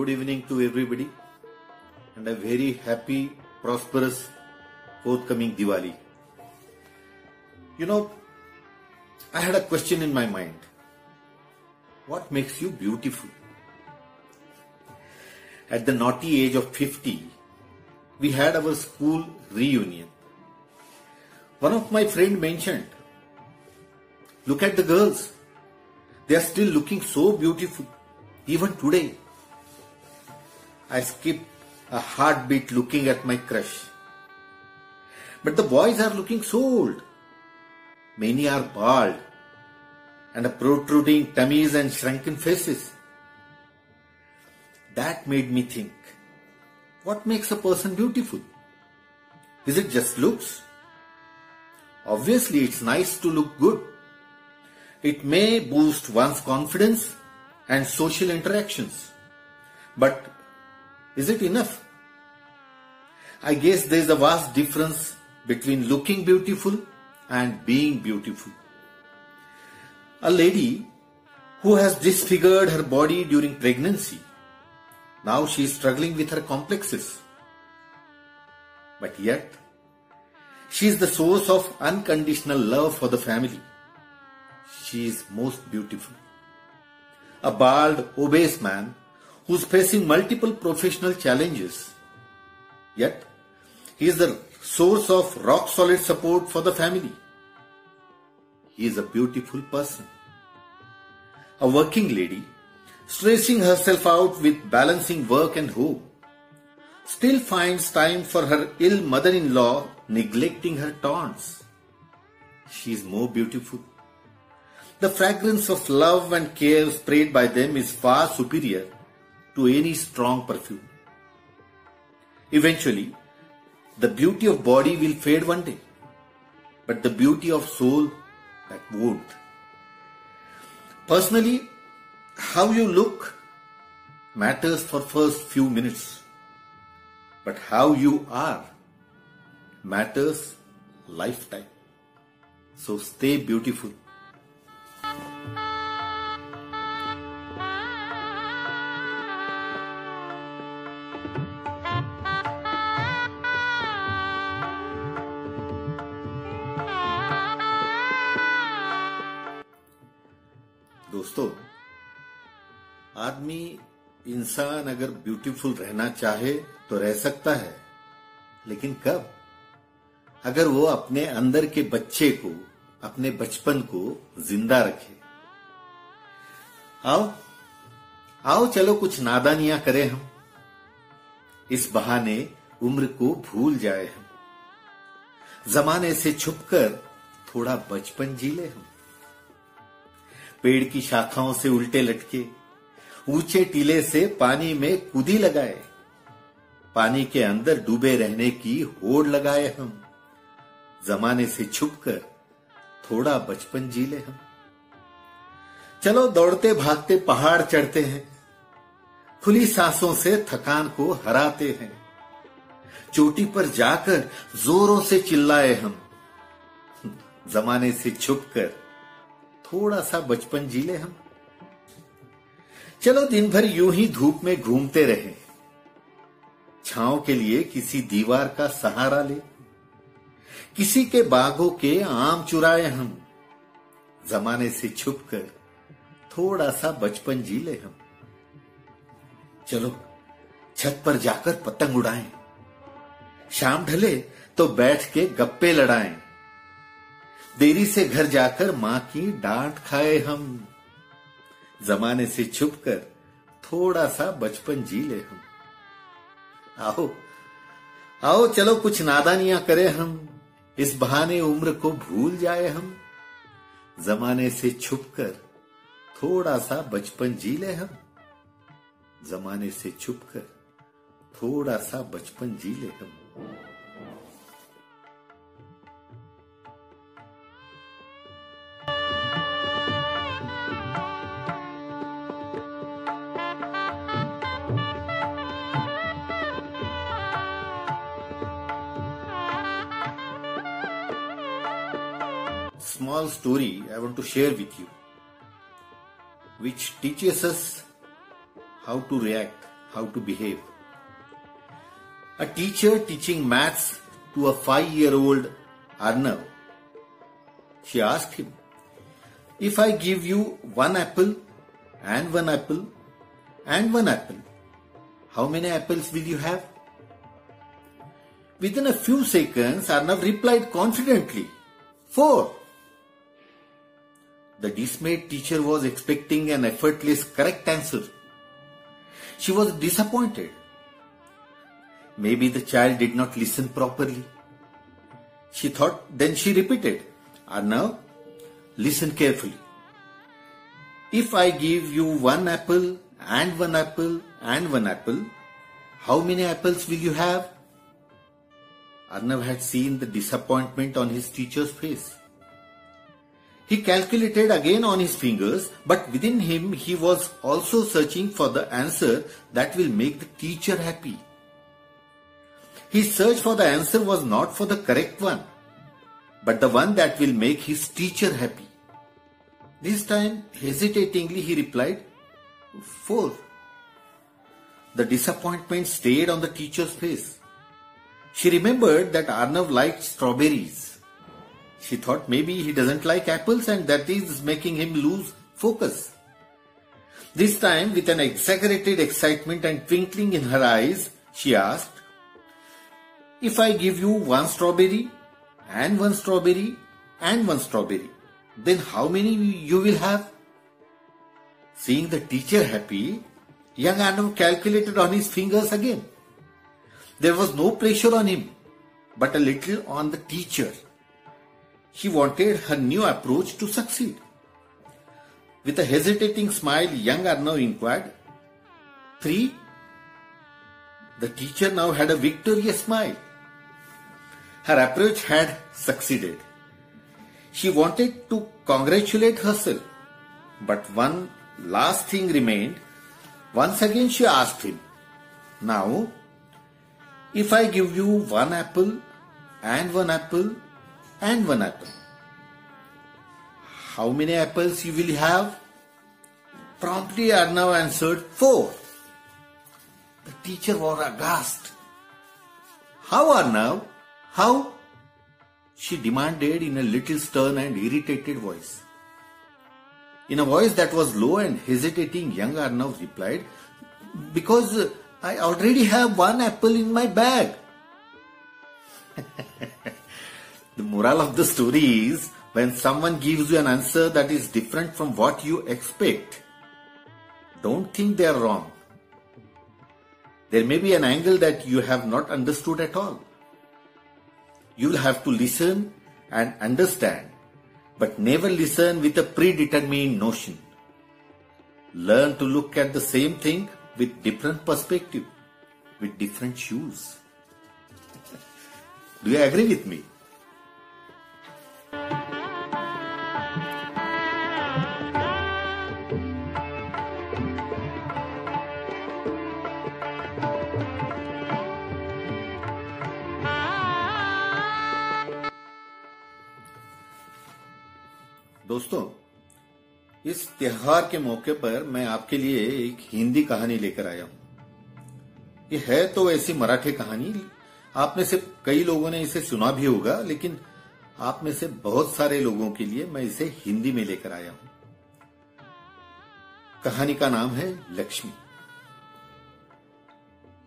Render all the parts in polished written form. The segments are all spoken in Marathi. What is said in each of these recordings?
good evening to everybody and a very happy, prosperous, forthcoming Diwali. You know, I had a question in my mind. What makes you beautiful? At the naughty age of 50, we had our school reunion. One of my friends mentioned, look at the girls. They are still looking so beautiful, even today. I skipped a heartbeat looking at my crush. But the boys are looking so old. Many are bald and protruding tummies and shrunken faces. That made me think, what makes a person beautiful? Is it just looks? Obviously, it's nice to look good. It may boost one's confidence and social interactions. But is it enough? I guess there is a vast difference between looking beautiful and being beautiful. A lady who has disfigured her body during pregnancy, now she is struggling with her complexes. But yet, she is the source of unconditional love for the family. She is most beautiful. A bald, obese man who is facing multiple professional challenges. Yet, he is the source of rock-solid support for the family. He is a beautiful person. A working lady, stressing herself out with balancing work and home, still finds time for her ill mother-in-law neglecting her taunts. She is more beautiful. The fragrance of love and care sprayed by them is far superior to any strong perfume. Eventually, the beauty of body will fade one day, but the beauty of soul, that won't. Personally, how you look matters for first few minutes, but how you are matters lifetime. So stay beautiful. दोस्तों, आदमी इंसान अगर ब्यूटीफुल रहना चाहे तो रह सकता है, लेकिन कब? अगर वो अपने अंदर के बच्चे को, अपने बचपन को जिंदा रखे। आओ चलो कुछ नादानियां करें हम। इस बहाने उम्र को भूल जाए हम। जमाने से छुपकर थोड़ा बचपन जी ले हम। पेड़ की शाखाओं से उल्टे लटके, ऊंचे टीले से पानी में कूदी लगाए, पानी के अंदर डूबे रहने की होड़ लगाए हम। जमाने से छुपकर थोड़ा बचपन जी ले हम। चलो दौड़ते भागते पहाड़ चढ़ते हैं, खुली सांसों से थकान को हराते हैं। चोटी पर जाकर जोरों से चिल्लाए हम। जमाने से छुपकर थोड़ा सा बचपन जी ले हम। चलो दिन भर यूं ही धूप में घूमते रहे, छांव के लिए किसी दीवार का सहारा ले, किसी के बागों के आम चुराए हम। जमाने से छुपकर थोड़ा सा बचपन जी ले हम। चलो छत पर जाकर पतंग उड़ाएं, शाम ढले तो बैठ के गप्पे लड़ाएं, देरी से घर जाकर मां की डांट खाए हम। जमाने से छुपकर थोड़ा सा बचपन जी ले हम। आओ चलो कुछ नादानियां करें हम। इस बहाने उम्र को भूल जाए हम। जमाने से छुपकर थोड़ा सा बचपन जी ले हम। जमाने से छुपकर थोड़ा सा बचपन जी ले हम। Small story I want to share with you, which teaches us how to react, how to behave. A teacher teaching maths to a 5-year-old Arnav. She asked him, if I give you one apple and one apple and one apple, how many apples will you have? Within a few seconds, Arnav replied confidently, 4. The dismayed teacher was expecting an effortless correct answer. She was disappointed. Maybe the child did not listen properly. She thought, then she repeated, Arnav, listen carefully. If I give you one apple and one apple and one apple, how many apples will you have? Arnav had seen the disappointment on his teacher's face. He calculated again on his fingers, but within him he was also searching for the answer that will make the teacher happy. His search for the answer was not for the correct one, but the one that will make his teacher happy. This time, hesitatingly, he replied, 4. The disappointment stayed on the teacher's face. She remembered that Arnav liked strawberries. She thought maybe he doesn't like apples and that is making him lose focus. This time, with an exaggerated excitement and twinkling in her eyes, she asked, if I give you one strawberry and one strawberry and one strawberry, then how many you will have? Seeing the teacher happy, young Arnav calculated on his fingers again. There was no pressure on him, but a little on the teacher. He wanted her new approach to succeed. With a hesitating smile, young Arnav inquired, 3? The teacher now had a victorious smile. Her approach had succeeded. She wanted to congratulate herself, but one last thing remained. Once again she asked him, now, if I give you one apple and one apple and one apple, how many apples you will have? Promptly Arnav answered, 4. The teacher was aghast. How, Arnav? How? She demanded in a little stern and irritated voice. In a voice that was low and hesitating, young Arnav replied, because I already have one apple in my bag. The moral of the story is, when someone gives you an answer that is different from what you expect, don't think they are wrong. There may be an angle that you have not understood at all. You will have to listen and understand, but never listen with a predetermined notion. Learn to look at the same thing with different perspective, with different shoes. Do you agree with me? दोस्तों, इस त्योहार के मौके पर मैं आपके लिए एक हिंदी कहानी लेकर आया हूं। ये है तो ऐसी मराठी कहानी, आप में से कई लोगों ने इसे सुना भी होगा, लेकिन आप में से बहुत सारे लोगों के लिए मैं इसे हिंदी में लेकर आया हूं। कहानी का नाम है लक्ष्मी।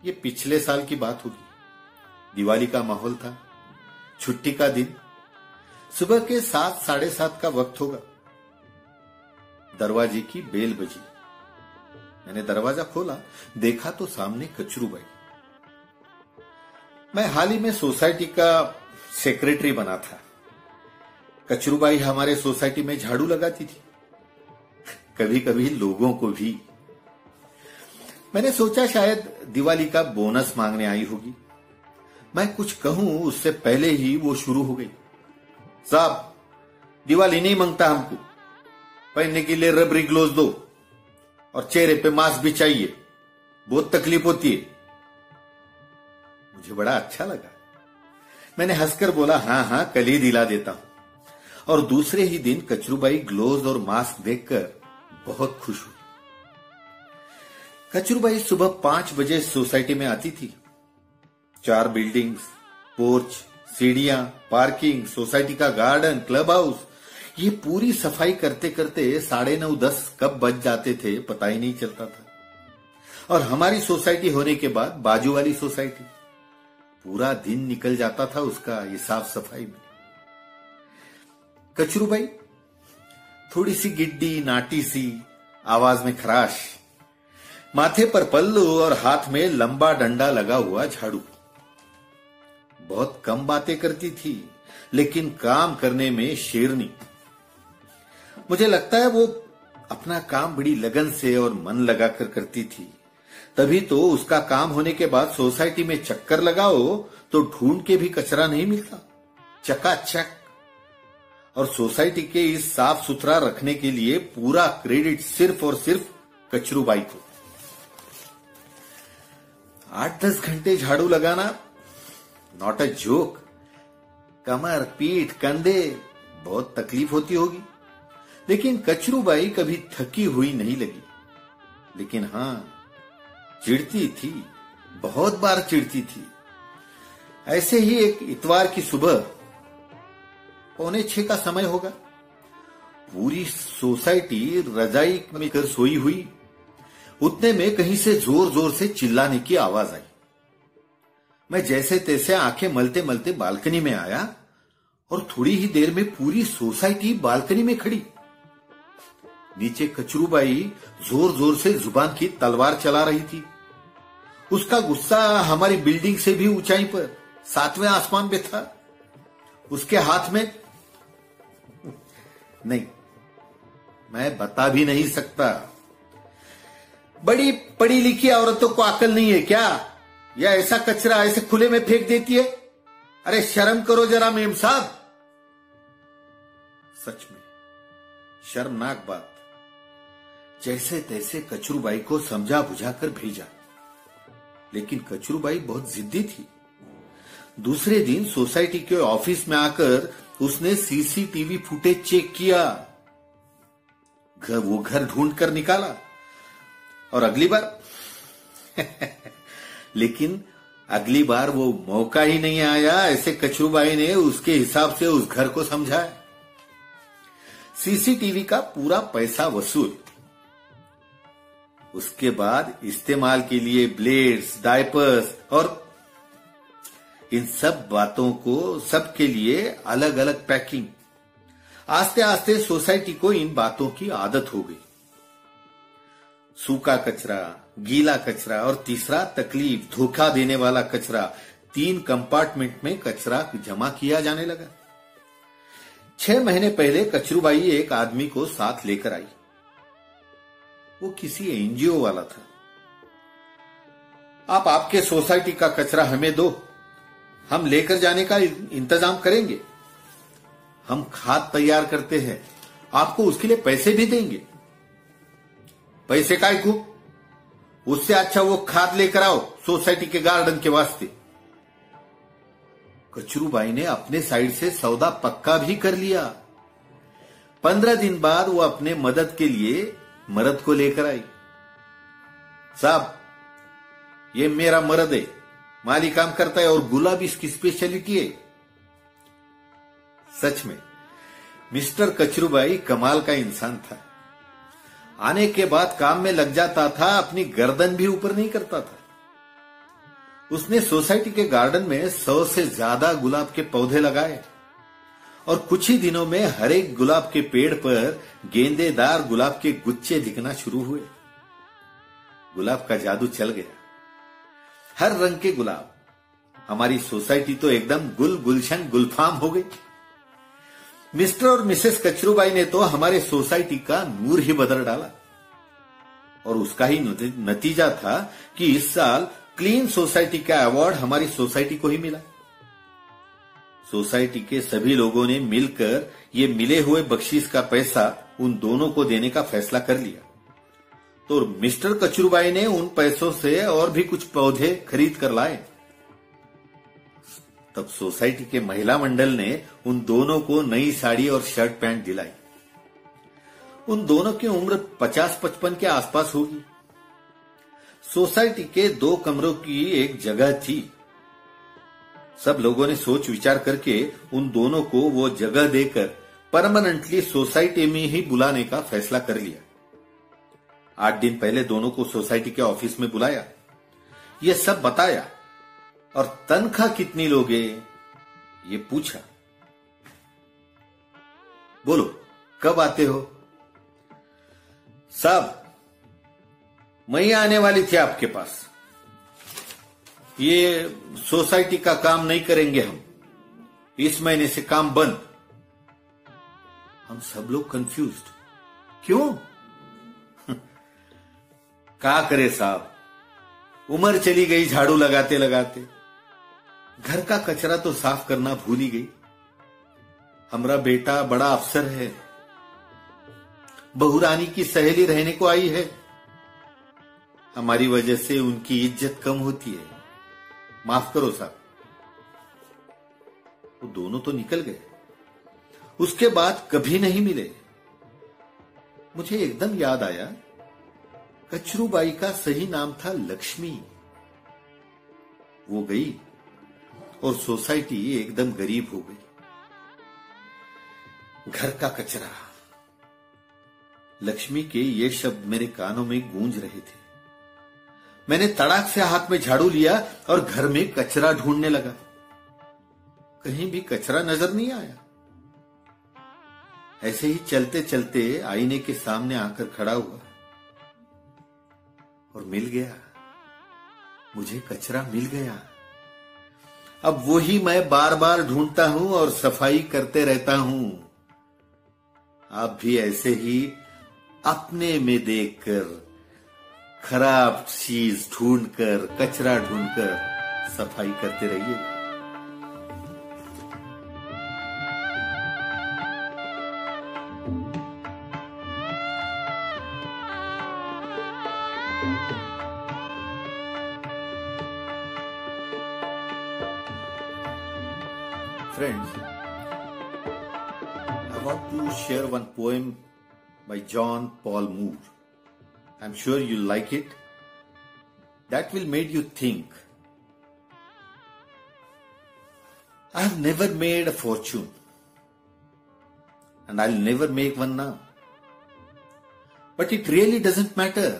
ये पिछले साल की बात होगी। दिवाली का माहौल था, छुट्टी का दिन, सुबह के 7, 7:30 का वक्त होगा। दरवाजे की बेल बजी। मैंने दरवाजा खोला, देखा तो सामने कचरूबाई। मैं हाल ही में सोसाइटी का सेक्रेटरी बना था। कचरूबाई हमारे सोसाइटी में झाड़ू लगाती थी, कभी कभी लोगों को भी। मैंने सोचा शायद दिवाली का बोनस मांगने आई होगी। मैं कुछ कहूं उससे पहले ही वो शुरू हो गई। साहब, दिवाली नहीं मांगता हमको, पहनने के लिए रबरी ग्लोव्स दो और चेहरे पे मास्क भी चाहिए, बहुत तकलीफ होती है। मुझे बड़ा अच्छा लगा। मैंने हंसकर बोला, हाँ हाँ, कल ही दिला देता हूं। और दूसरे ही दिन कचरूबाई ग्लोव्स और मास्क देखकर बहुत खुश हुई। कचरूबाई सुबह 5 बजे सोसाइटी में आती थी। 4 बिल्डिंग्स, पोर्च, सीढ़ियां, पार्किंग, सोसाइटी का गार्डन, क्लब हाउस, ये पूरी सफाई करते करते 9:30-10 कब बज जाते थे पता ही नहीं चलता था। और हमारी सोसाइटी होने के बाद बाजू वाली सोसाइटी, पूरा दिन निकल जाता था उसका ये साफ सफाई में। कचरूबाई थोड़ी सी गिड्डी, नाटी सी, आवाज में खराश, माथे पर पल्लू और हाथ में लंबा डंडा लगा हुआ झाड़ू। बहुत कम बातें करती थी, लेकिन काम करने में शेरनी। मुझे लगता है वो अपना काम बड़ी लगन से और मन लगाकर करती थी, तभी तो उसका काम होने के बाद सोसाइटी में चक्कर लगाओ तो ढूंढ के भी कचरा नहीं मिलता, चकाचक। और सोसाइटी के इस साफ सुथरा रखने के लिए पूरा क्रेडिट सिर्फ और सिर्फ कचरूबाई को। 8-10 घंटे झाड़ू लगाना नॉट अ जोक। कमर, पीठ, कंधे, बहुत तकलीफ होती होगी, लेकिन कचरूबाई कभी थकी हुई नहीं लगी। लेकिन हां, चिढ़ती थी, बहुत बार चिढ़ती थी। ऐसे ही एक इतवार की सुबह 5:45 का समय होगा, पूरी सोसाइटी रजाई में कर सोई हुई। उतने में कहीं से जोर जोर से चिल्लाने की आवाज आई। मैं जैसे तैसे आंखें मलते मलते बालकनी में आया और थोड़ी ही देर में पूरी सोसाइटी बालकनी में खड़ी। नीचे कचरूबाई जोर जोर से जुबान की तलवार चला रही थी। उसका गुस्सा हमारी बिल्डिंग से भी ऊंचाई पर 7वें आसमान पे था। उसके हाथ में नहीं, मैं बता भी नहीं सकता। बड़ी पढ़ी लिखी औरतों को अकल नहीं है क्या? या ऐसा कचरा ऐसे खुले में फेंक देती है? अरे शर्म करो जरा मेम साहब। सच में शर्मनाक बात। जैसे तैसे कचरूबाई को समझा बुझा कर भेजा, लेकिन कचरूबाई बहुत जिद्दी थी। दूसरे दिन सोसाइटी के ऑफिस में आकर उसने सीसीटीवी फुटेज चेक किया। वो घर ढूंढ कर निकाला और अगली बार लेकिन अगली बार वो मौका ही नहीं आया। ऐसे कचरूबाई ने उसके हिसाब से उस घर को समझाया। सीसीटीवी का पूरा पैसा वसूल। उसके बाद इस्तेमाल के लिए ब्लेड्स, डायपर्स और इन सब बातों को सबके लिए अलग अलग पैकिंग। आस्ते आस्ते सोसाइटी को इन बातों की आदत हो गई। सूखा कचरा, गीला कचरा और तीसरा तकलीफ, धोखा देने वाला कचरा, 3 कंपार्टमेंट में कचरा जमा किया जाने लगा। 6 महीने पहले कचरूबाई एक आदमी को साथ लेकर आई। वो किसी एनजीओ वाला था। आप आपके सोसाइटी का कचरा हमें दो, हम लेकर जाने का इंतजाम करेंगे। हम खाद तैयार करते हैं, आपको उसके लिए पैसे भी देंगे। पैसे काय को? उससे अच्छा वो खाद लेकर आओ सोसाइटी के गार्डन के वास्ते। कचरूबाई ने अपने साइड से सौदा पक्का भी कर लिया। 15 दिन बाद वो अपने मदद के लिए मर्द को लेकर आई। साहब, ये मेरा मर्द है, माली काम करता है और गुलाब इसकी स्पेशलिटी है। सच में मिस्टर कचरूबाई कमाल का इंसान था। आने के बाद काम में लग जाता था, अपनी गर्दन भी ऊपर नहीं करता था। उसने सोसाइटी के गार्डन में 100 से ज्यादा गुलाब के पौधे लगाए और कुछ ही दिनों में हर एक गुलाब के पेड़ पर गेंदेदार गुलाब के गुच्छे दिखना शुरू हुए। गुलाब का जादू चल गया। हर रंग के गुलाब। हमारी सोसाइटी तो एकदम गुलशन गुलफाम हो गई। मिस्टर और मिसेस कचरूबाई ने तो हमारे सोसाइटी का नूर ही बदल डाला। और उसका ही नतीजा था कि इस साल क्लीन सोसाइटी का अवार्ड हमारी सोसाइटी को ही मिला। सोसाइटी के सभी लोगों ने मिलकर ये मिले हुए बख्शीश का पैसा उन दोनों को देने का फैसला कर लिया। तो मिस्टर कचरूबाई ने उन पैसों से और भी कुछ पौधे खरीद कर लाए। तब सोसाइटी के महिला मंडल ने उन दोनों को नई साड़ी और शर्ट पैंट दिलाई। उन दोनों की उम्र 50-55 के आसपास होगी। सोसाइटी के 2 कमरों की एक जगह थी। सब लोगों ने सोच विचार करके उन दोनों को वो जगह देकर परमानेंटली सोसाइटी में ही बुलाने का फैसला कर लिया। 8 दिन पहले दोनों को सोसाइटी के ऑफिस में बुलाया, ये सब बताया और तनख्वाह कितनी लोगे ये पूछा। बोलो कब आते हो? साहब मैं ही आने वाली थी आपके पास। ये सोसाइटी का काम नहीं करेंगे हम, इस महीने से काम बंद। हम सब लोग कंफ्यूज्ड, क्यों? क्या करे साहब, उम्र चली गई झाड़ू लगाते लगाते, घर का कचरा तो साफ करना भूल ही गई। हमारा बेटा बड़ा अफसर है, बहुरानी की सहेली रहने को आई है, हमारी वजह से उनकी इज्जत कम होती है, माफ करो साहब। वो दोनों तो निकल गए, उसके बाद कभी नहीं मिले। मुझे एकदम याद आया, कचरूबाई का सही नाम था लक्ष्मी। वो गई और सोसाइटी एकदम गरीब हो गई। घर का कचरा, लक्ष्मी के ये शब्द मेरे कानों में गूंज रहे थे। मैंने तड़ाक से हाथ में झाड़ू लिया और घर में कचरा ढूंढने लगा। कहीं भी कचरा नजर नहीं आया। ऐसे ही चलते चलते आईने के सामने आकर खड़ा हुआ और मिल गया, मुझे कचरा मिल गया। अब वही मैं बार बार ढूंढता हूं और सफाई करते रहता हूं। आप भी ऐसे ही अपने में देखकर, खराब चीज ढूंढकर, कचरा ढूंढकर सफाई करते रहिए। Friends, I want to share one poem by John Paul Moore. I'm sure you'll like it. That will make you think. I have never made a fortune, and I'll never make one now. But it really doesn't matter,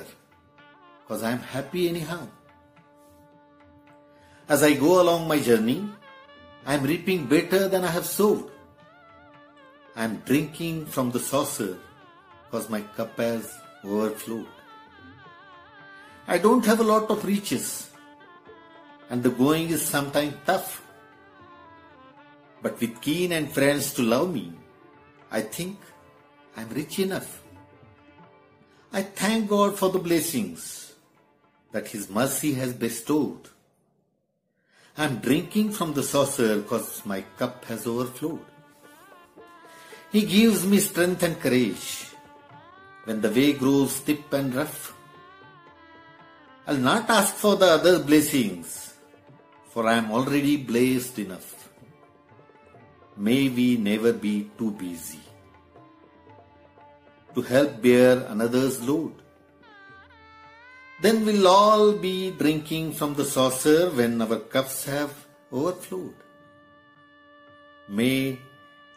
because I'm happy anyhow. As I go along my journey, I am reaping better than I have sowed. I am drinking from the saucer because my cup has overflowed. I don't have a lot of riches and the going is sometimes tough. But with keen and friends to love me, I think I am rich enough. I thank God for the blessings that His mercy has bestowed. I am drinking from the saucer because my cup has overflowed. He gives me strength and courage when the way grows steep and rough. I'll not ask for the other blessings, for I am already blessed enough. May we never be too busy to help bear another's load. Then we'll all be drinking from the saucer when our cups have overflowed. May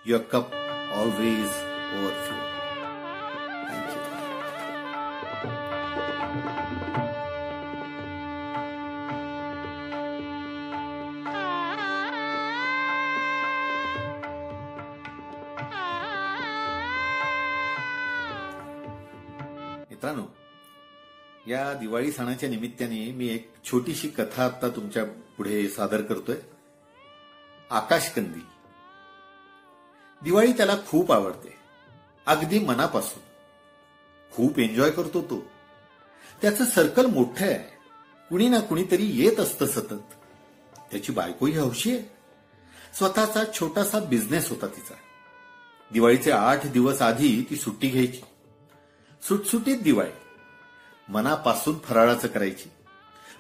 your cup always overflow. Thank you. मित्रांनो, या दिवाळी सणाच्या निमित्ताने मी एक छोटीशी कथा आता तुमच्या पुढे सादर करतोय. आकाशकंदील. दिवाळी त्याला खूप आवडते, अगदी मनापासून. खूप एन्जॉय करतो तो. त्याचं सर्कल मोठं आहे, कुणी ना कुणीतरी येत असतं सतत. त्याची बायकोही हौशी आहे. स्वतःचा छोटासा बिझनेस होता तिचा. दिवाळीचे 8 दिवस आधी ती सुट्टी घ्यायची. सुटसुटीत दिवाळी. मनापासून फराळाचं करायची.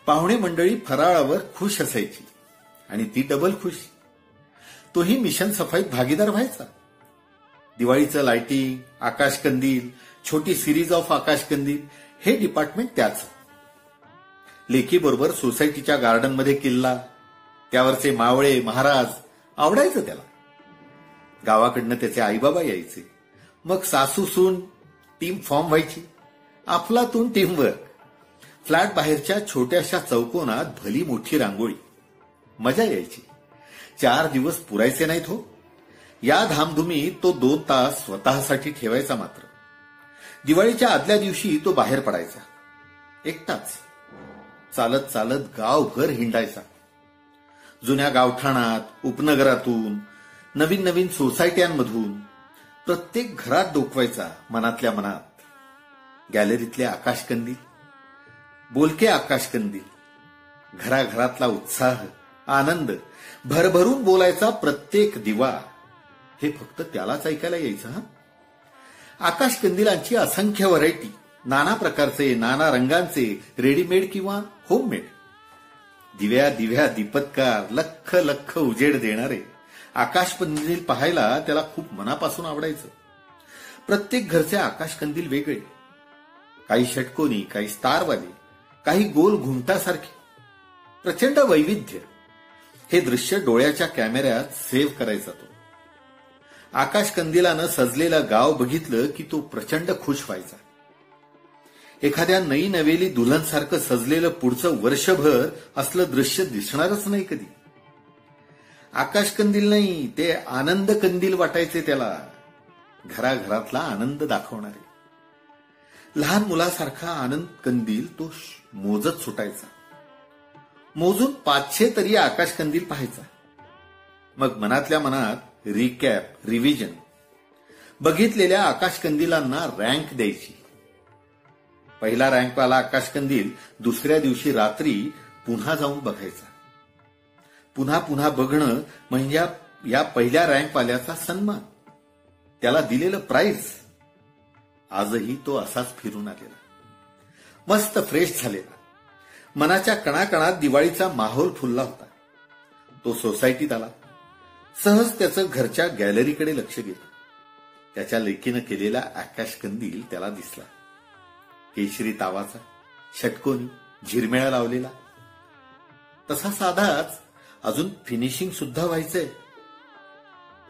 पाहुणे मंडळी फराळावर खुश असायची आणि ती डबल खुश. तोही मिशन सफाईत भागीदार व्हायचा. दिवाळीचं लाइटिंग, आकाशकंदील, छोटी सिरीज ऑफ आकाशकंदील हे डिपार्टमेंट त्याचं. लेकीबरोबर सोसायटीच्या गार्डनमध्ये किल्ला, त्यावरचे मावळे महाराज आवडायचं त्याला. गावाकडनं त्याचे आईबाबा यायचे. मग सासू सून टीम फॉर्म व्हायची. अफलातून टीमवर्क. फ्लॅट बाहेरच्या छोट्याशा चौकोनात भली मोठी रांगोळी. मजा यायची. 4 दिवस पुरायचे नाहीत हो. या धामधुमीत तो 2 तास स्वतःसाठी ठेवायचा मात्र. दिवाळीच्या आदल्या दिवशी तो बाहेर पडायचा. एकटाच. चालत चालत गावभर हिंडायचा. जुन्या गावठाणात, उपनगरातून, नवीन नवीन सोसायट्यांमधून प्रत्येक घरात डोकवायचा मनातल्या मनात. गॅलरीतले आकाशकंदील, बोलके आकाशकंदील, घराघरातला उत्साह, आनंद, भरभरून बोलायचा प्रत्येक दिवा, हे फक्त त्यालाच ऐकायला यायचं. आकाशकंदिलांची असंख्य व्हरायटी, नाना प्रकारचे, नाना रंगांचे, रेडीमेड किंवा होममेड. दिव्या दिव्या दीपत्कार, लख लख उजेड देणारे आकाशकंदील पाहायला त्याला खूप मनापासून आवडायचं. प्रत्येक घरचे आकाशकंदील वेगळे. काही षटकोनी, काही स्टारवाले, काही गोल घुमटासारखे. प्रचंड वैविध्य. हे दृश्य डोळ्याच्या कॅमेऱ्यात सेव्ह करायचा तो. आकाशकंदिलानं सजलेलं गाव बघितलं की तो प्रचंड खुश व्हायचा. एखाद्या नई नवेली दुल्हनसारखं सजलेलं पुढचं वर्षभर असलं दृश्य दिसणारच नाही कधी. आकाशकंदील नाही, ते आनंद कंदील वाटायचे त्याला. घराघरातला आनंद दाखवणारे. लहान मुलासारखा आनंद कंदील तो मोजत सुटायचा. मोजून 500 तरी आकाशकंदील पाहायचा. मग मनातल्या मनात रिकॅप, रिव्हिजन. बघितलेल्या आकाशकंदिलांना रँक द्यायची. पहिला रँकवाला आकाशकंदील दुसऱ्या दिवशी रात्री पुन्हा जाऊन बघायचा. पुन्हा पुन्हा बघणं म्हणजे या पहिल्या रँकवाल्याचा सन्मान, त्याला दिलेलं प्राइज. आजही तो असाच फिरून आलेला, मस्त फ्रेश झालेला. मनाच्या कणाकणात दिवाळीचा माहोल फुलला होता. तो सोसायटीत आला. सहज त्याचं घरच्या गॅलरीकडे लक्ष गेलं. त्याच्या लेकीनं केलेला आकाशकंदील त्याला दिसला. केशरी तावाचा, षटकोनी, झिरमिळा लावलेला. तसा साधाच, अजून फिनिशिंग सुद्धा व्हायचंय.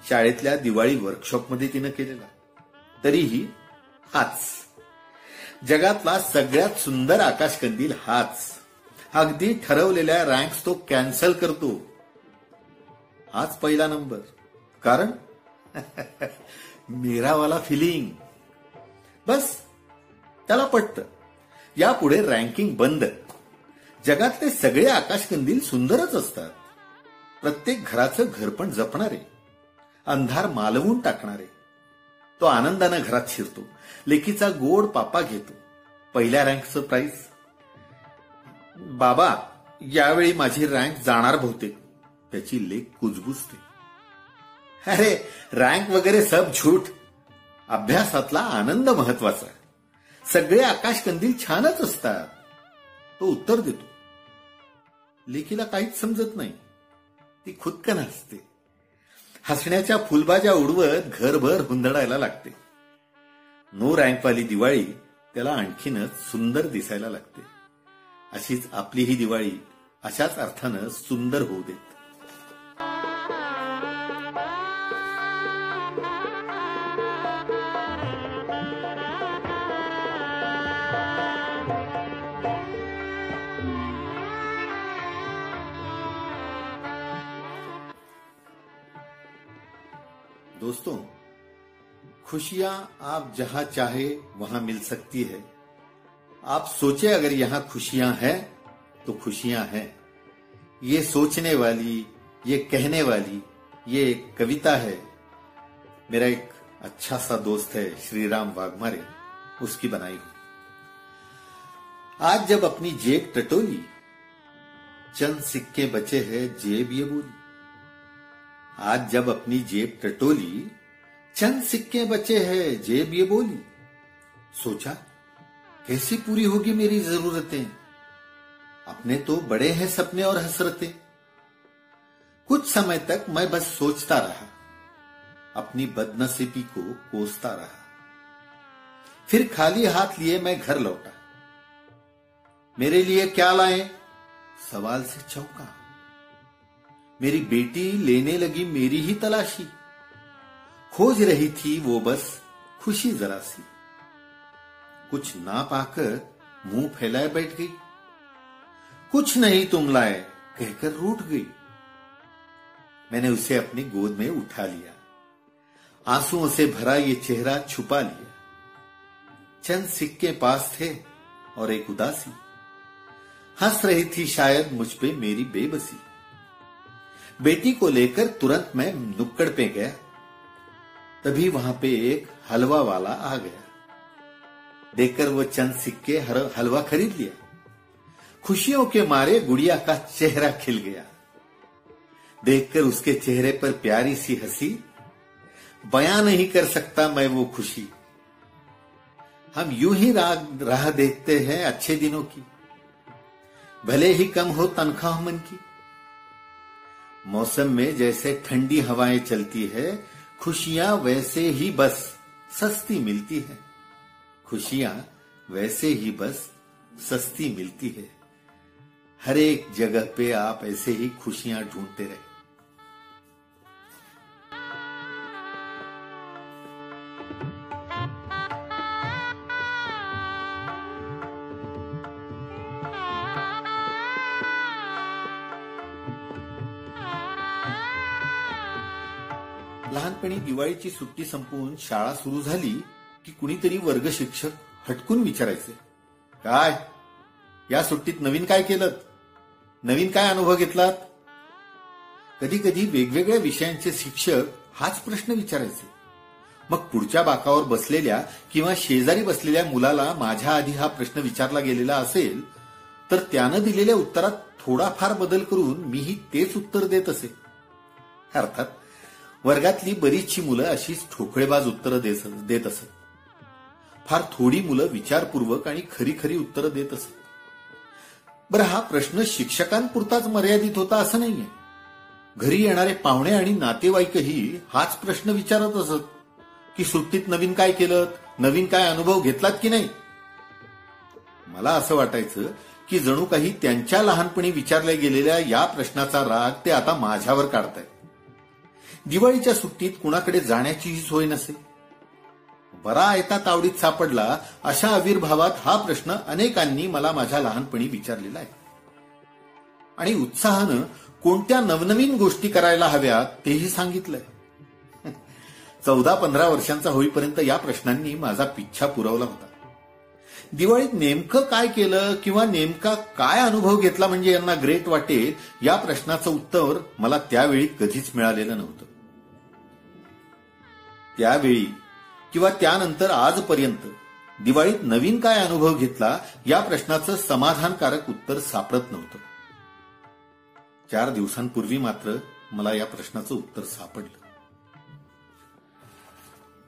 शाळेतल्या दिवाळी वर्कशॉपमध्ये तिनं केलेला. तरीही हाच. जगातला सगळ्यात सुंदर आकाशकंदील हाच. अगदी ठरवलेल्या रँक्स तो कॅन्सल करतो. हाच पहिला नंबर. कारण मेरावाला फिलिंग. बस त्याला पटतं. यापुढे रँकिंग बंद. जगातले सगळे आकाशकंदील सुंदरच असतात. प्रत्येक घराचं घरपण जपणारे, अंधार मालवून टाकणारे. तो आनंदानं घरात शिरतो. लेकीचा गोड पापा घेतो. पहिल्या रँकचं प्राइस. बाबा, यावेळी माझी रँक जाणार बहुतेक. त्याची लेक कुजबुजते. अरे, रँक वगैरे सब झूठ. अभ्यासातला आनंद महत्वाचा. सगळे आकाशकंदील छानच असतात. तो उत्तर देतो. लेकीला काहीच समजत नाही. ती खुदकन हसते. हसण्याच्या फुलबाज्या उडवत घरभर हुंदडायला लागते. नो रँकवाली दिवाळी त्याला आणखीनच सुंदर दिसायला लागते. अशीच आपली ही दिवाळी अशाच अर्थानं सुंदर होऊ देत. दोस्तों, खुशियां आप जहां चाहे वहां मिल सकती है. आप सोचे अगर यहां खुशियां हैं तो खुशियां हैं. ये सोचने वाली, ये कहने वाली, ये एक कविता है. मेरा एक अच्छा सा दोस्त है श्रीराम वाघमारे, उसकी बनाई हुई. आज जब अपनी जेब टटोली, चंद सिक्के बचे हैं जेब ये बोली. आज जब अपनी जेब टटोली, चंद सिक्के बचे हैं जेब ये बोली. सोचा कैसी पूरी होगी मेरी जरूरतें. अपने तो बड़े हैं सपने और हसरतें. कुछ समय तक मैं बस सोचता रहा, अपनी बदनसीबी को कोसता रहा. फिर खाली हाथ लिए मैं घर लौटा. मेरे लिए क्या लाए? सवाल से चौंका। मेरी बेटी लेने लगी मेरी ही तलाशी। खोज रही थी वो बस खुशी जरा सी। कुछ ना पाकर मुंह फैलाए बैठ गई। कुछ नहीं तुम लाए कहकर रूठ गई। मैंने उसे अपनी गोद में उठा लिया। आंसुओं से भरा ये चेहरा छुपा लिया। चंद सिक्के पास थे और एक उदासी। हंस रही थी शायद मुझ पे मेरी बेबसी। बेटी को लेकर तुरंत मैं नुक्कड़ पे गया। तभी वहां पे एक हलवा वाला आ गया। देखकर वो चंद सिक्के हलवा खरीद लिया। खुशियों के मारे गुड़िया का चेहरा खिल गया। देखकर उसके चेहरे पर प्यारी सी हंसी, बयां नहीं कर सकता मैं वो खुशी। हम यूं ही राह देखते हैं अच्छे दिनों की, भले ही कम हो तनख्वाह मन की। मौसम में जैसे ठंडी हवाएं चलती है, खुशियां वैसे ही बस सस्ती मिलती है। खुशियां वैसे ही बस सस्ती मिलती है। हर एक जगह पे आप ऐसे ही खुशियां ढूंढते रहे। लहानपणी दिवाळीची सुट्टी संपवून शाळा सुरू झाली की कुणीतरी वर्ग शिक्षक हटकून विचारायचे, काय या सुट्टीत नवीन काय केलं? नवीन काय अनुभव घेतलात? कधी कधी वेगवेगळ्या विषयांचे शिक्षक हाच प्रश्न विचारायचे। मग पुढच्या बाकावर बसलेल्या किंवा शेजारी बसलेल्या मुलाला माझ्या आधी हा प्रश्न विचारला गेलेला असेल तर त्यानं दिलेल्या उत्तरात थोडाफार बदल करून मीही तेच उत्तर देत असे। अर्थात वर्गातली बरीचशी मुलं अशीच ठोकळेबाज उत्तरं देत असत। फार थोडी मुलं विचारपूर्वक आणि खरी खरी उत्तरं देत असत। बरं, हा प्रश्न शिक्षकांपुरताच मर्यादित होता असं नाहीये। घरी येणारे पाहुणे आणि नातेवाईकही हाच प्रश्न विचारत असत की सुट्टीत नवीन काय केलं, नवीन काय अनुभव घेतलात की नाही। मला असं वाटायचं की जणू काही त्यांच्या लहानपणी विचारल्या गेलेल्या या प्रश्नाचा राग ते आता माझ्यावर काढतायत। दिवाळीच्या सुट्टीत कुणाकडे जाण्याचीही सोय नसे। बरा आयता तावडीत सापडला अशा आविर्भावात हा प्रश्न अनेकांनी मला माझ्या लहानपणी विचारलेला आहे। आणि उत्साहानं कोणत्या नवनवीन गोष्टी करायला हव्यात तेही सांगितलंय। 14-15 वर्षांचा होईपर्यंत या प्रश्नांनी माझा पिच्छा पुरवला होता। दिवाळीत नेमकं काय केलं किंवा नेमका काय अनुभव घेतला म्हणजे यांना ग्रेट वाटेल, या प्रश्नाचं उत्तर मला त्यावेळी कधीच मिळालेलं नव्हतं। त्यावेळी किंवा त्यानंतर आजपर्यंत दिवाळीत नवीन काय अनुभव घेतला या प्रश्नाचं समाधानकारक उत्तर सापडत नव्हतं। 4 दिवसांपूर्वी मात्र मला या प्रश्नाचं उत्तर सापडलं।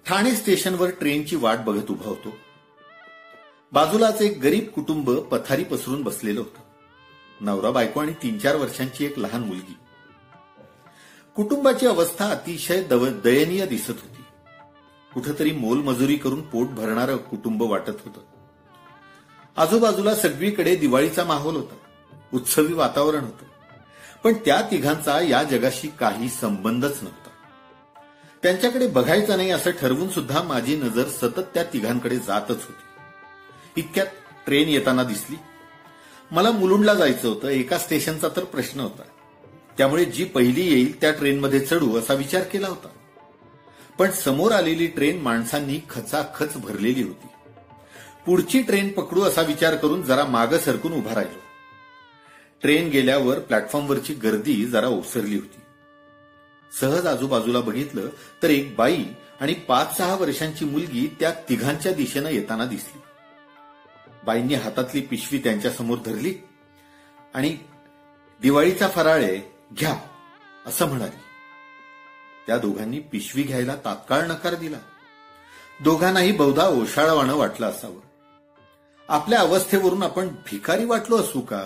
ठाणे स्टेशनवर ट्रेनची वाट बघत उभा होतो। बाजूलाच एक गरीब कुटुंब पथारी पसरून बसलेलं होतं। नवरा बायको आणि 3-4 वर्षांची एक लहान मुलगी। कुटुंबाची अवस्था अतिशय दयनीय दिसत होती। कुठेतरी मोलमजुरी करून पोट भरणारं कुटुंब वाटत होतं। आजूबाजूला सगळीकडे दिवाळीचा माहोल होता, उत्सवी वातावरण होतं। पण त्या तिघांचा या जगाशी काही संबंधच नव्हता। त्यांच्याकडे बघायचं नाही असं ठरवून सुद्धा माझी नजर सतत त्या तिघांकडे जातच होती। इतक्यात ट्रेन येताना दिसली। मला मुलुंडला जायचं होतं। एका स्टेशनचा तर प्रश्न होता, त्यामुळे जी पहिली येईल त्या ट्रेनमध्ये चढू असा विचार केला होता। पण समोर आलेली ट्रेन माणसांनी खचाखच भरलेली होती। पुढची ट्रेन पकडू असा विचार करून जरा मागं सरकून उभा राहिलो। ट्रेन गेल्यावर प्लॅटफॉर्मवरची गर्दी जरा ओसरली होती। सहज आजूबाजूला बघितलं तर एक बाई आणि 5-6 वर्षांची मुलगी त्या तिघांच्या दिशेनं येताना दिसली। बाईंनी हातातली पिशवी त्यांच्या समोर धरली आणि दिवाळीचा फराळ आहे, घ्या असं म्हणाली। त्या दोघांनी पिशवी घ्यायला तात्काळ नकार दिला। दोघांनाही बहुधा ओशाळवाणं वाटलं असावं। आपल्या अवस्थेवरून आपण भिकारी वाटलो असू का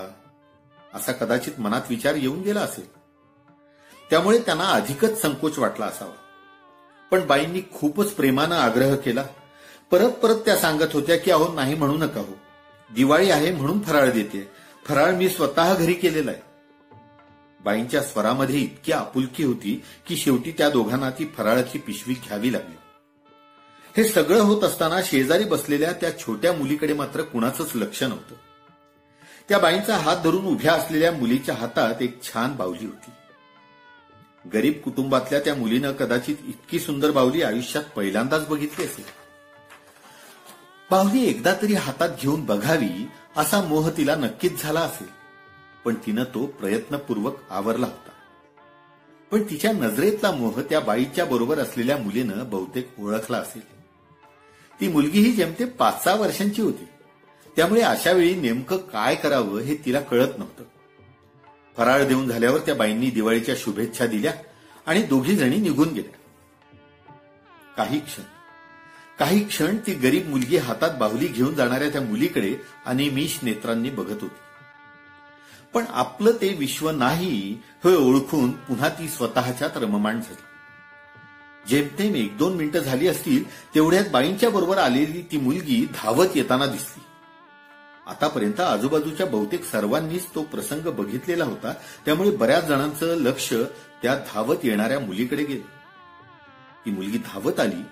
असा कदाचित मनात विचार येऊन गेला असेल। त्यामुळे त्यांना अधिकच संकोच वाटला असावा। पण बाईंनी खूपच प्रेमानं आग्रह केला। परत परत त्या सांगत होत्या की अहो नाही म्हणू नका हो, दिवाळी आहे म्हणून फराळ देते. फराळ मी स्वतः घरी केलेला आहे. बाईंच्या स्वरामध्ये इतकी आपुलकी होती की शेवटी त्या दोघांना ती फराळाची पिशवी घ्यावी लागली. हे सगळं होत असताना शेजारी बसलेल्या त्या छोट्या मुलीकडे मात्र कुणाचंच लक्ष नव्हतं. त्या बाईंचा हात धरून उभ्या असलेल्या मुलीच्या हातात एक छान बाहुली होती. गरीब कुटुंबातल्या त्या मुलीनं कदाचित इतकी सुंदर बाहुली आयुष्यात पहिल्यांदाच बघितली असेल. बाहुली एकदा तरी हातात घेऊन बघावी असा मोह तिला नक्कीच झाला असेल, पण तिनं तो प्रयत्नपूर्वक आवरला होता. पण तिच्या नजरेतला मोह त्या बाईच्या बरोबर असलेल्या मुलीनं बहुतेक ओळखला असेल. ती मुलगी ही जेमते 5-6 वर्षांची होती. त्यामुळे अशा वेळी नेमकं काय करावं हे तिला कळत नव्हतं. फराळ देऊन झाल्यावर त्या बाईंनी दिवाळीच्या शुभेच्छा दिल्या आणि दोघी जणी निघून गेल्या. काही क्षण ती गरीब मुलगी हातात बाहुली घेऊन जाणाऱ्या त्या मुलीकडे अनिमिष नेत्रांनी बघत होती. पण आपलं ते विश्व नाही हे ओळखून पुन्हा ती स्वतःच्यात रममाण झाली. जेमतेम 1-2 मिनिटं झाली असतील तेवढ्यात बाईंच्या बरोबर आलेली ती मुलगी धावत येताना दिसली. आतापर्यंत आजूबाजूच्या बहुतेक सर्वांनीच तो प्रसंग बघितलेला होता. त्यामुळे बऱ्याच जणांचं लक्ष त्या धावत येणाऱ्या मुलीकडे गेलं. ती मुलगी धावत आली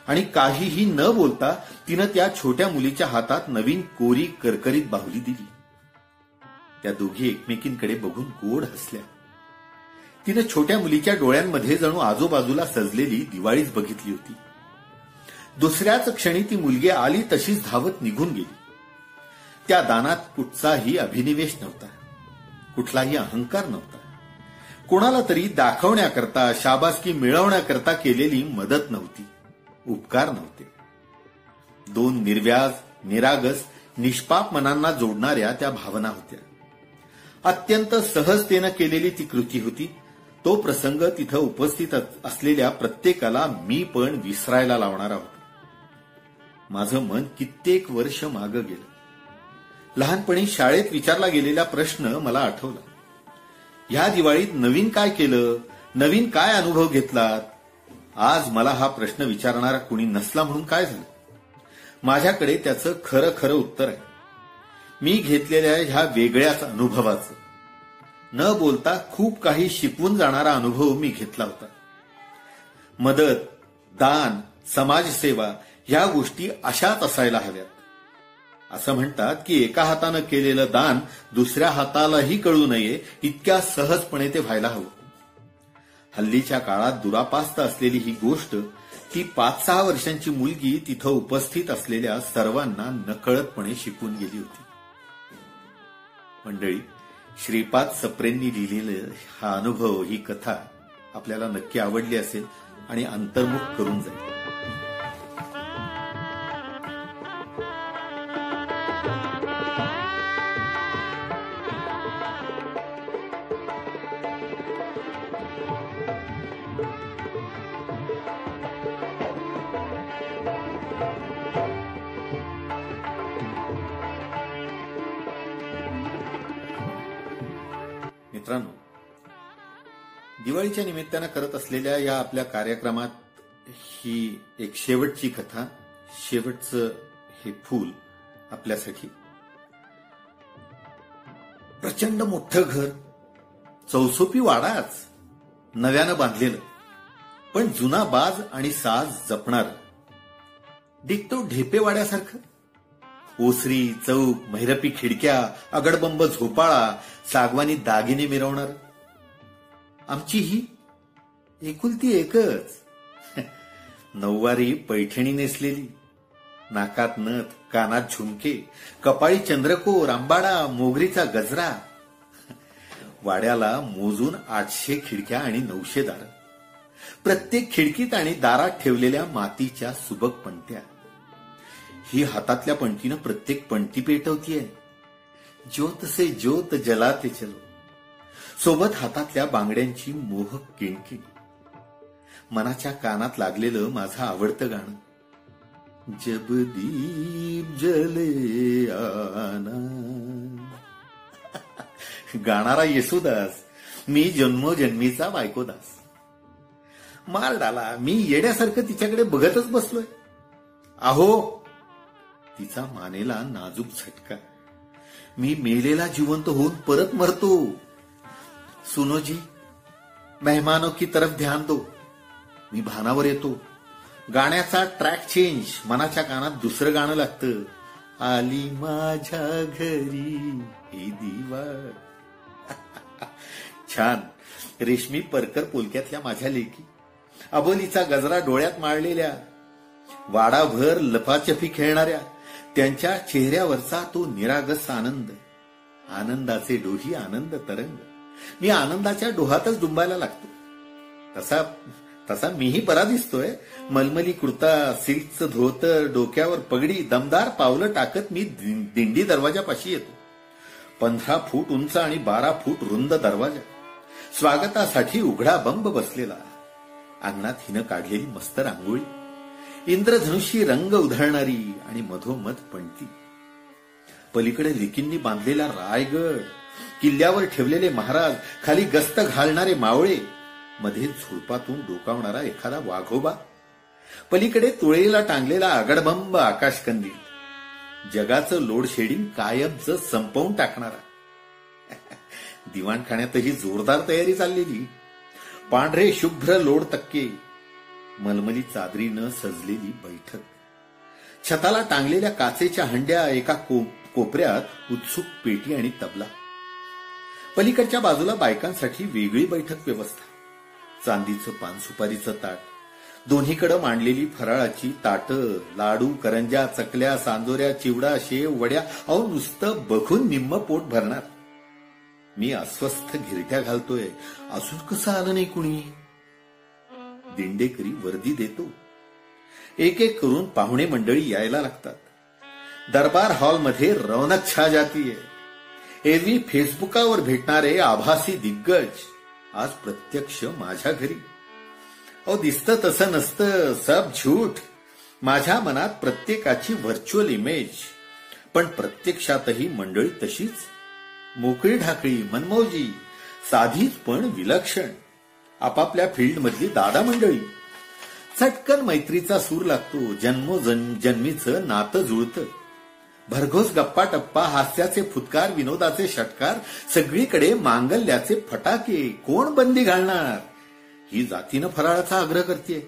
आणि काहीही न बोलता तिनं त्या छोट्या मुलीच्या हातात नवीन कोरी करकरीत बाहुली दिली. त्या दोघी एकमेकींकडे बघून गोड हसल्या. तिनं छोट्या मुलीच्या डोळ्यांमध्ये जणू आजूबाजूला सजलेली दिवाळीच बघितली होती. दुसऱ्याच क्षणी ती मुलगी आली तशीच धावत निघून गेली. त्या दानात कुठचाही अभिनिवेश नव्हता, कुठलाही अहंकार नव्हता. कोणाला तरी दाखवण्याकरता, शाबासकी मिळवण्याकरता केलेली मदत नव्हती, उपकार नव्हते. 2 निर्व्याज, निरागस, निष्पाप मनांना जोडणाऱ्या त्या भावना होत्या. अत्यंत सहजतेनं केलेली ती कृती होती. तो प्रसंग तिथं उपस्थित असलेल्या प्रत्येकाला मी पण विसरायला लावणारा होता. माझं मन कित्येक वर्ष मागं गेलं. लहानपणी शाळेत विचारला गेलेला प्रश्न मला आठवला. ह्या दिवाळीत नवीन काय केलं, नवीन काय अनुभव घेतलात? आज मला हा प्रश्न विचारणारा कुणी नसला म्हणून काय झालं? माझ्याकडे त्याचं खरं उत्तर आहे. मी घेतलेल्या ह्या वेगळ्याच अनुभवाचं, न बोलता खूप काही शिकवून जाणारा अनुभव मी घेतला होता. मदत, दान, समाजसेवा ह्या गोष्टी अशाच असायला हव्यात. असं म्हणतात की एका हातानं केलेलं दान दुसऱ्या हातालाही कळू नये इतक्या सहजपणे ते व्हायला हवं. हल्लीच्या काळात दुरापास्त असलेली ही गोष्ट ती 5-6 वर्षांची मुलगी तिथं उपस्थित असलेल्या सर्वांना नकळतपणे शिकून गेली होती. मंडळी, श्रीपाद सप्रेंनी लिहिलेलं हा अनुभव, ही कथा आपल्याला नक्की आवडली असेल आणि अंतर्मुख करून जाईल. मित्रांनो, दिवाळीच्या निमित्तानं करत असलेल्या या आपल्या कार्यक्रमात ही एक शेवटची कथा, शेवटचं हे फूल आपल्यासाठी. प्रचंड मोठं घर, चौसोपी वाडाच, नव्यानं बांधलेलं, पण जुना बाज आणि साज जपणार, डिक्टो ढेपेवाड्यासारखं. ओसरी, चौक, महिरपी खिडक्या, अगडबंब झोपाळा, सागवानी दागिने मिरवणार. आमची ही एकुलती एकच. नऊवारी पैठणी नेसलेली, नाकात नथ, कानात झुमके, कपाळी चंद्रकोर, आंबाडा, मोगरीचा गजरा. वाड्याला मोजून 800 खिडक्या आणि 900 दारं. प्रत्येक खिडकीत आणि दारात ठेवलेल्या मातीच्या सुबक पणत्या. ही हातातल्या पणतीनं प्रत्येक पणती पेटवतीये. ज्योत से ज्योत जलाते चलो. सोबत हातातल्या बांगड्यांची मोहक किणकिण. मनाच्या कानात लागलेलं माझं आवडतं गाणं, जब दीप जले आना. गाणारा येसुदास, मी जन्मोजन्मीचा बायकोदास. मार डाला, मी येड्यासारखं तिच्याकडे बघतच बसलोय. अहो, तिचा मानेला नाजूक झटका. मी मेलेला जिवंत होऊन परत मरतो. सुनो जी, मेहमानों की तरफ ध्यान दो. मी भानावर येतो. गाण्याचा ट्रॅक चेंज. मनाच्या कानात दुसरं गाणं लागतं. आली माझ्या घरी ही दिवाळ. छान. रेशमी परकर पोलक्यातल्या माझ्या लेकी, अबोलीचा गजरा डोळ्यात माळलेल्या, वाडाभर लपाछपी खेळणाऱ्या, त्यांच्या चेहऱ्यावरचा तो निरागस आनंद. आनंदाचे डोही आनंद तरंग. मी आनंदाच्या डोहातच डुंबायला लागतो. तसा मीही बरा दिसतोय. मलमली कुर्ता, सिल्कचं धोतर, डोक्यावर पगडी, दमदार पावलं टाकत मी दिंडी दरवाजापाशी येतो. 15 फूट उंच आणि 12 फूट रुंद दरवाजा. स्वागतासाठी उघडा बंब बसलेला. अंगणात हिनं काढलेली मस्त रांगोळी, इंद्रधनुष्यी रंग उधळणारी आणि मधोमध पणती. पलीकडे लिकींनी बांधलेला रायगड, किल्ल्यावर ठेवलेले महाराज, खाली गस्त घालणारे मावळे, मध्ये झुडपातून डोकावणारा एखादा वाघोबा. पलीकडे तुळईला टांगलेला आगडबंब आकाशकंदील, जगाचं लोड शेडिंग कायमचं संपवून टाकणारा. दिवाणखान्यातही जोरदार तयारी चाललेली. पांढरे शुभ्र लोड तक्के, मलमली चादरीनं सजलेली बैठक, छताला टांगलेल्या काचेच्या हंड्या, एका कोपऱ्यात उत्सुक पेटी आणि तबला. पलीकडच्या बाजूला बायकांसाठी वेगळी बैठक व्यवस्था. चांदीचं पान सुपारीचं ताट, दोन्हीकडे मांडलेली फराळाची ताटं, लाडू, करंज्या, चकल्या, सांजोऱ्या, चिवडा, शेव, वड्या. अहो, नुसतं बघून निम्म पोट भरणार. मी अस्वस्थ घिरट्या घालतोय. अजून कसं आलं नाही कुणी. दिंडेकरी वर्दी देतो. एक एक करून पाहुणे मंडळी यायला लागतात. दरबार हॉलमध्ये रौनक छा जातीये. एरवी फेसबुकावर भेटणारे आभासी दिग्गज आज प्रत्यक्ष माझ्या घरी. अहो, दिसतं तसं नसतं, सब झूठ. माझ्या मनात प्रत्येकाची व्हर्च्युअल इमेज, पण प्रत्यक्षातही मंडळी तशीच. मोकळी ढाकळी, मनमौजी, साधीच पण विलक्षण. आपापल्या फील्डमधली दादा मंडळी. चटकन मैत्रीचा सूर लागतो. जन्मोजन्मीचं नातं जुळतं. भरघोस गप्पा टप्पा, हास्याचे फुतकार, विनोदाचे षटकार, सगळीकडे मांगल्याचे फटाके. कोण बंदी घालणार. ही जातीनं फराळाचा आग्रह करते.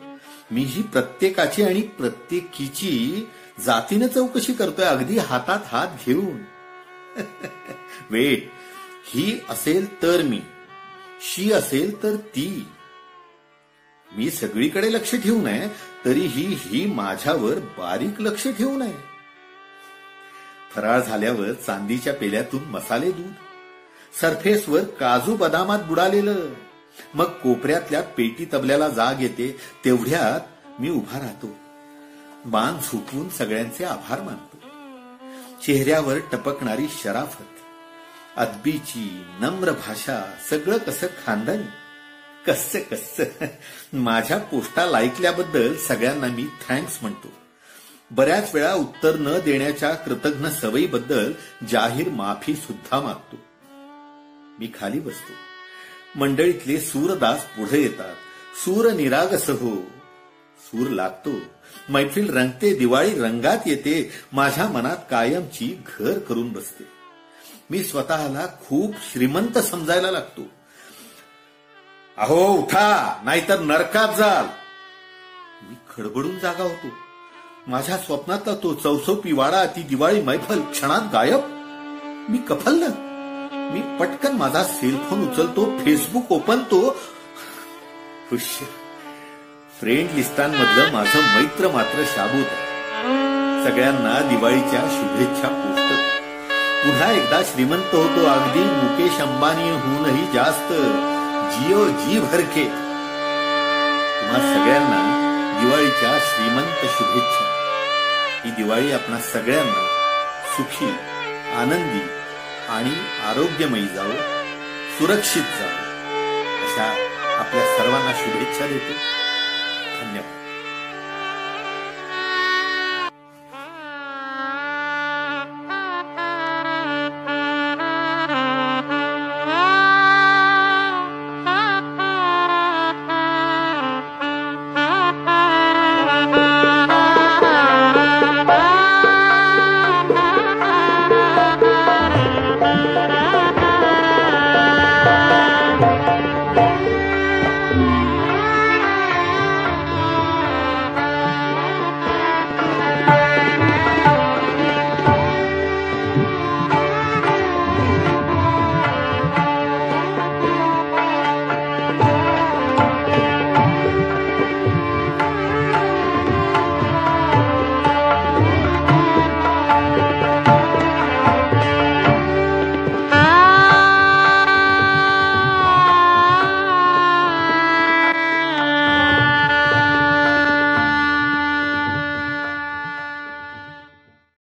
मीही प्रत्येकाची आणि प्रत्येकीची जातीनं चौकशी करतोय, अगदी हातात हात घेऊन. वेट, ही असेल तर मी, शी असेल तर ती. मी सगळीकडे लक्ष ठेवू नये, तरीही ही माझ्यावर बारीक लक्ष ठेवू नये. फराळ झाल्यावर चांदीच्या पेल्यातून मसाले दूध, सरफेसवर काजू बदामात बुडालेलं. मग कोपऱ्यातल्या पेटी तबल्याला जाग येते. तेवढ्यात मी उभा राहतो. मान झुकवून सगळ्यांचे आभार मानतो. चेहऱ्यावर टपकणारी शराफत, अदबीची नम्र भाषा, सगळं कसं खानदानी. कसं माझ्या पोस्टाला ऐकल्याबद्दल सगळ्यांना मी थँक्स म्हणतो. बऱ्याच वेळा उत्तर न देण्याच्या कृतज्ञ सवयीबद्दल जाहीर माफी सुद्धा मागतो. मी खाली बसतो. मंडळीतले सूरदास पुढे येतात. सूर निरागस हो. सूर लागतो. मैफिल रंगते. दिवाळी रंगात येते. माझ्या मनात कायमची घर करून बसते. मी स्वतःला खूप श्रीमंत समजायला लागतो. अहो, उठा, नाहीतर नरकात जाल. मी खडबडून जागा होतो. माझ्या स्वप्नातला तो चौसोपी वाडा, ती दिवाळी मैफल क्षणात गायब. मी कफल्ल. मी पटकन माझा सेलफोन उचलतो. फेसबुक ओपनतो. खुश. फ्रेंड लिस्टांमधलं माझं मैत्र मात्र शाबूत आहे. सगळ्यांना दिवाळीच्या शुभेच्छा पोचतो. पुन्हा एकदा श्रीमंत होतो, अगदी मुकेश अंबानीहूनही जास्त. जिओ जी भरके. तुम्हा सगळ्यांना दिवाळीच्या श्रीमंत शुभेच्छा. ही दिवाळी आपणा सगळ्यांना सुखी, आनंदी आणि आरोग्यमयी जावो, सुरक्षित जावो, अशा आपल्या सर्वांना शुभेच्छा देतो. धन्यवाद.